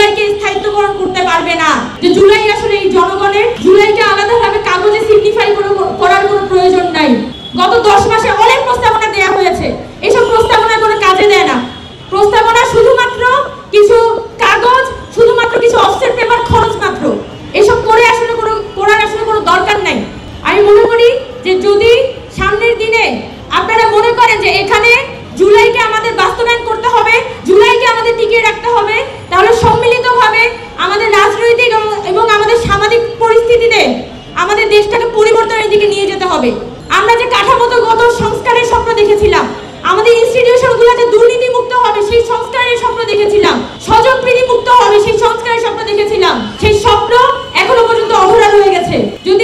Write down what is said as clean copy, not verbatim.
জুলাইকে স্থায়িত্বকরণ করতে পারবে না। যে জুলাই আসলে এই জনগণের, জুলাইকে আলাদাভাবে কাগজে সিগনিফাই করার কোনো প্রয়োজন নাই। গত 10 মাসে অনেক প্রস্তাবনা দেয়া হয়েছে, এসব প্রস্তাবনা কোনো কাজে দেয় না। প্রস্তাবনা শুধুমাত্র কিছু কাগজ, শুধুমাত্র কিছু অফসেট পেপার খরচ মাত্র। এসব করে আসলে করার আসলে কোনো দরকার নাই। আমি মনে করি যে যদি সামনের দিনে আপনারা মনে করেন যে এখানে জুলাইকে আমাদের বাস্তবায়ন করতে হবে, জুলাইকে আমাদের টিকিয়ে রাখতে হবে, তাহলে সম্মিলিতভাবে আমাদের রাজনৈতিক এবং আমাদের সামাজিক পরিস্থিতিতে আমাদের দেশটাকে পরিবর্তনের দিকে নিয়ে যেতে হবে। আমরা যে কাঠামোগত সংস্কারের স্বপ্ন দেখেছিলাম, আমাদের ইনস্টিটিউশনগুলো যে দুর্নীতি মুক্ত হবে সেই সংস্কারের স্বপ্ন দেখেছিলাম, স্বজনপ্রীতি মুক্ত হবে সেই সংস্কারের স্বপ্ন দেখেছিলাম, সেই স্বপ্ন এখনো পর্যন্ত অধরা রয়ে গেছে। যদি